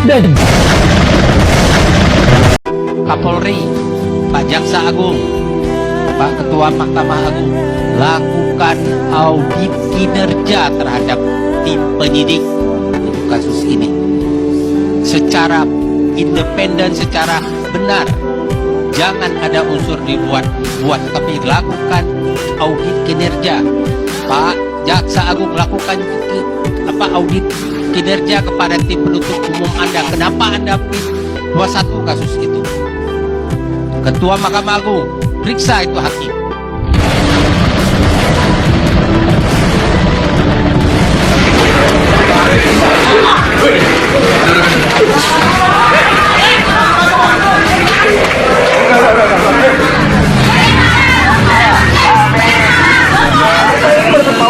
dan Kapolri, Pak Jaksa Agung, Pak Ketua Mahkamah Agung, lakukan audit kinerja terhadap tim penyidik untuk kasus ini secara independen, secara benar. Jangan ada unsur dibuat-buat, tapi lakukan audit kinerja. Pak Jaksa Agung, lakukan audit kinerja kepada tim penuntut umum Anda. Kenapa Anda 21 kasus itu? Ketua Mahkamah Agung, periksa itu hakim.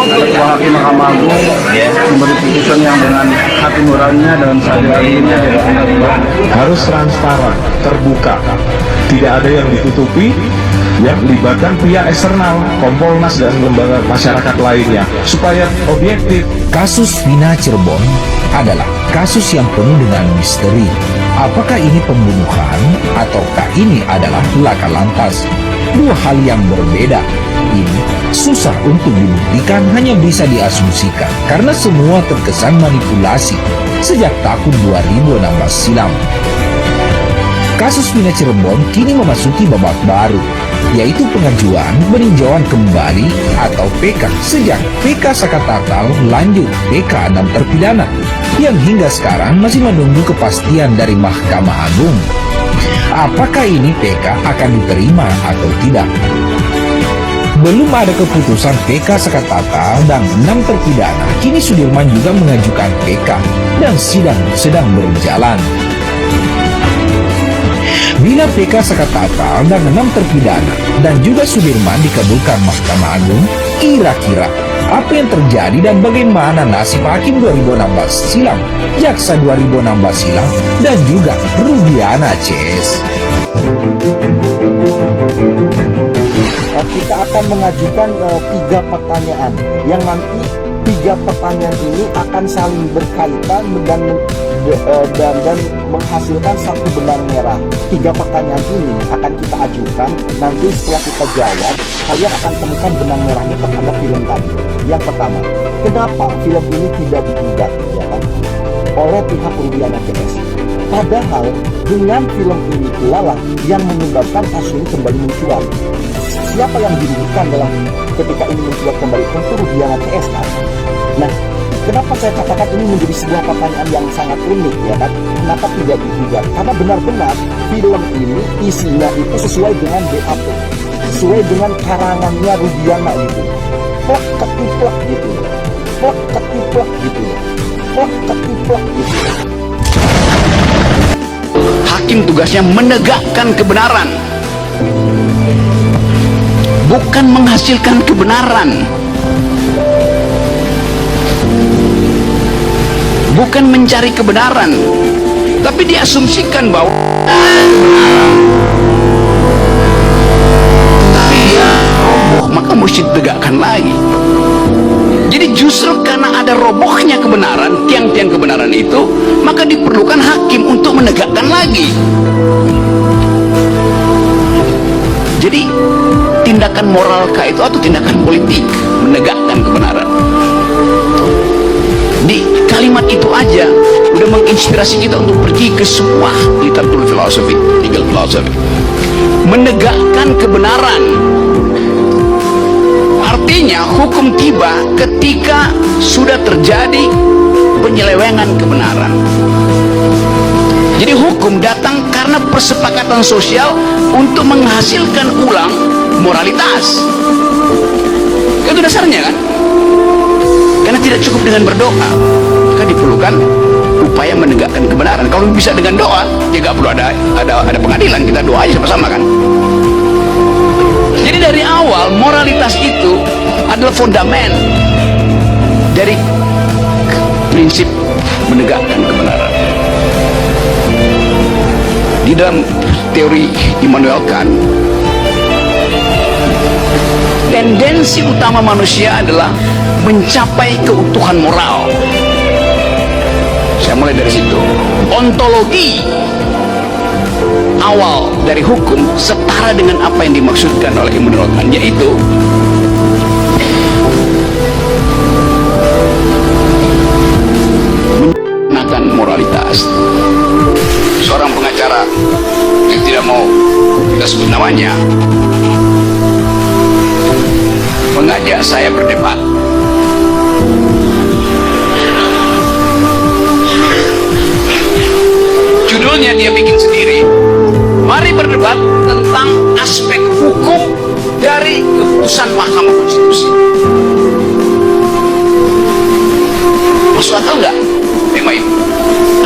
Ketua Hakim Mahkamah Agung memberi putusan yang dengan hati nuraninya dan seadil-adilnya harus transparan, terbuka, tidak ada yang ditutupi, yang melibatkan pihak eksternal, Kompolnas dan lembaga masyarakat lainnya supaya objektif. kasus Vina Cirebon adalah kasus yang penuh dengan misteri. Apakah ini pembunuhan ataukah ini adalah laka lantas? Dua hal yang berbeda. Ini susah untuk dibuktikan, hanya bisa diasumsikan karena semua terkesan manipulasi sejak tahun 2016 silam. Kasus Vina Cirebon kini memasuki babak baru, yaitu pengajuan peninjauan kembali atau PK sejak PK Sakatatal lanjut PK 6 terpidana yang hingga sekarang masih menunggu kepastian dari Mahkamah Agung. Apakah ini PK akan diterima atau tidak? Belum ada keputusan PK Sakatatal dan 6 terpidana, kini Sudirman juga mengajukan PK dan sidang sedang berjalan. Bila PK Sakatatal dan 6 terpidana dan juga Sudirman dikabulkan Mahkamah Agung, kira-kira apa yang terjadi dan bagaimana nasib Hakim 2016 silam, Jaksa 2016 silam, dan juga Rudiana CS? Kita akan mengajukan 3 pertanyaan yang nanti 3 pertanyaan ini akan saling berkaitan dan menghasilkan satu benang merah. 3 pertanyaan ini akan kita ajukan, nanti setelah kita jawab kalian akan temukan benang merahnya terhadap film tadi. Yang pertama, kenapa film ini tidak digugat ya kan oleh pihak Rudiana CS? Padahal dengan film ini pula lah yang menyebabkan kasus ini kembali mencuat. Siapa yang dirugikan dalam ketika ini mencuat kembali? Tentu Rudiana CS kan. Nah, kenapa saya katakan ini menjadi sebuah pertanyaan yang sangat unik ya kan? Kenapa tidak digugat? Karena benar-benar film ini isinya itu sesuai dengan BAP, sesuai dengan karangannya Rudiana gitu. Plak ketiplak gitu, plak ketiplak gitu, plak ketiplak gitu. Hakim tugasnya menegakkan kebenaran, bukan menghasilkan kebenaran, bukan mencari kebenaran, tapi diasumsikan bahwa tapi dia roboh, maka mesti ditegakkan lagi. Jadi justru karena ada robohnya kebenaran, tiang-tiang kebenaran itu, maka diperlukan hakim untuk menegakkan lagi. Jadi tindakan moralkah itu atau tindakan politik menegakkan kebenaran? Di kalimat itu aja udah menginspirasi kita untuk pergi ke semua literatur filosofi, legal philosophy. Menegakkan kebenaran artinya hukum tiba ketika sudah terjadi penyelewengan kebenaran. Jadi hukum datang karena persepakatan sosial untuk menghasilkan ulang moralitas. Itu dasarnya kan? Karena tidak cukup dengan berdoa, maka diperlukan upaya menegakkan kebenaran. Kalau bisa dengan doa, ya nggak perlu ada pengadilan, kita doa aja sama-sama kan. Jadi dari awal moralitas itu adalah fondamen dari prinsip menegakkan kebenaran. Di dalam teori Immanuel Kant, tendensi utama manusia adalah mencapai keutuhan moral. Saya mulai dari situ. Ontologi awal dari hukum setara dengan apa yang dimaksudkan oleh Immanuel Kant, yaitu menggunakan moralitas. Seorang pengacara yang tidak mau kita sebut namanya mengajak saya berdebat. Judulnya dia bikin sendiri, mari berdebat tentang aspek hukum dari keputusan Mahkamah Konstitusi. Masuk akal nggak tema itu?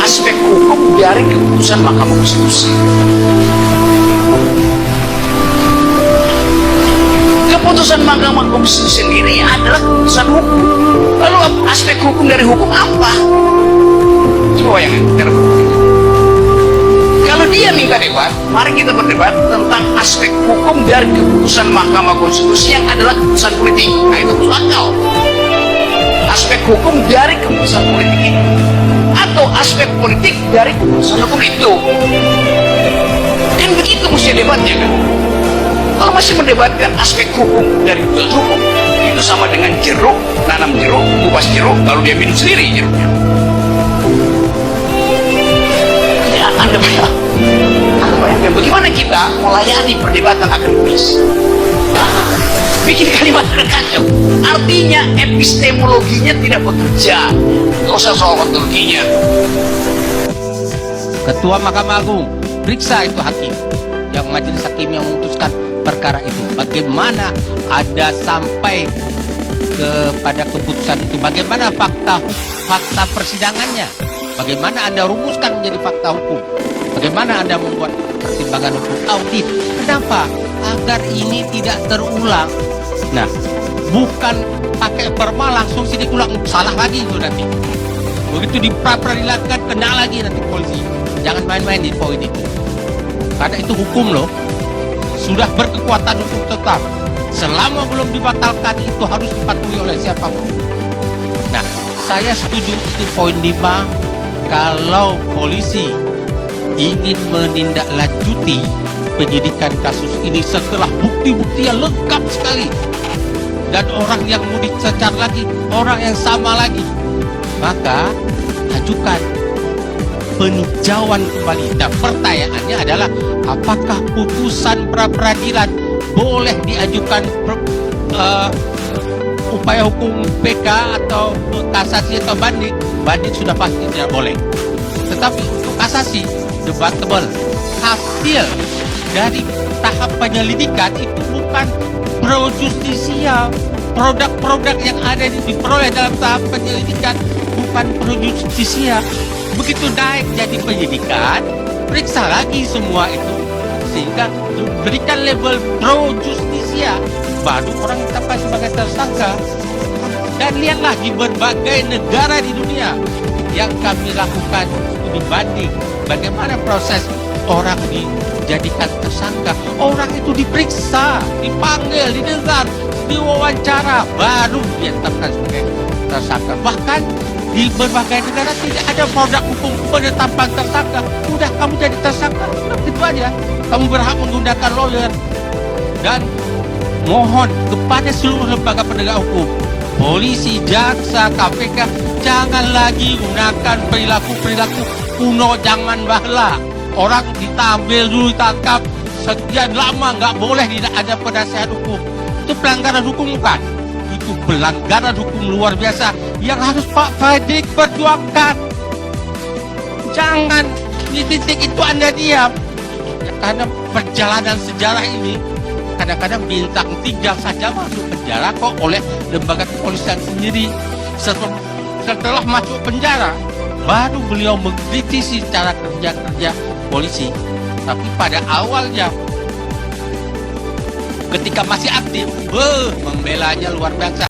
Aspek hukum dari keputusan Mahkamah Konstitusi. Keputusan Mahkamah Konstitusi sendiri adalah keputusan hukum. Lalu aspek hukum dari hukum apa? Coba yang kalau dia minta debat, mari kita berdebat tentang aspek hukum dari keputusan Mahkamah Konstitusi yang adalah keputusan politik. Nah, itu masuk akal. Aspek hukum dari keputusan politik itu, atau aspek politik dari keputusan hukum itu. Kan begitu mesti debatnya kan? Kalau masih mendebatkan aspek hukum dari keputusan hukum, itu sama dengan jeruk, nanam jeruk, kupas jeruk, lalu dia minum sendiri jeruknya. Ya, Anda bayangkan bagaimana kita melayani perdebatan akademis. Bikin kalimat kacau. Artinya epistemologinya tidak bekerja. Tidak usah soal ontologinya. Ketua Mahkamah Agung periksa itu hakim, yang majelis hakim yang memutuskan perkara itu. Bagaimana ada sampai kepada keputusan itu? Bagaimana fakta persidangannya? Bagaimana Anda rumuskan menjadi fakta hukum? Bagaimana Anda membuat pertimbangan hukum? Audit. Kenapa? Agar ini tidak terulang. Nah, bukan pakai perma langsung sini ulang, salah lagi itu nanti. Begitu diperadilankan, kena lagi nanti polisi. Jangan main-main di poin itu. Karena itu hukum loh. Sudah berkekuatan hukum tetap. Selama belum dibatalkan, itu harus dipatuhi oleh siapapun. Nah, saya setuju itu poin 5. Kalau polisi ingin menindaklanjuti penyidikan kasus ini setelah bukti-bukti yang lengkap sekali, dan orang yang mau dicecar lagi, orang yang sama lagi, maka ajukan peninjauan kembali. Dan pertanyaannya adalah, apakah putusan pra-peradilan boleh diajukan upaya hukum PK atau kasasi atau banding? Banding sudah pasti tidak boleh. Tetapi untuk kasasi debatable. Hasil dari tahap penyelidikan itu bukan pro justisia. Produk-produk yang ada diperoleh dalam tahap penyelidikan bukan pro justisia. Begitu naik jadi penyidikan, periksa lagi semua itu sehingga berikan label pro justisia, baru orang ditetapkan sebagai tersangka. Dan lihatlah di berbagai negara di dunia yang kami lakukan studi banding, bagaimana proses orang dijadikan tersangka. Orang itu diperiksa, dipanggil, didengar, diwawancara, baru ditetapkan sebagai tersangka. Bahkan di berbagai negara tidak ada produk hukum penetapan tersangka. Udah kamu jadi tersangka, sudah begitu aja. Kamu berhak menggunakan lawyer. Dan mohon kepada seluruh lembaga penegak hukum, polisi, jaksa, KPK, jangan lagi gunakan perilaku-perilaku kuno zaman bahla. Orang diambil dulu, ditangkap sekian lama, nggak boleh tidak ada penasihat hukum. Itu pelanggaran hukum bukan? Itu pelanggaran hukum luar biasa yang harus Pak Fredrik perjuangkan. Jangan di titik itu Anda diam. Ya, karena perjalanan sejarah ini kadang-kadang bintang 3 saja masuk penjara kok oleh lembaga kepolisian sendiri. Setelah masuk penjara, baru beliau mengkritisi cara kerja polisi. Tapi pada awalnya, ketika masih aktif, membelanya luar biasa.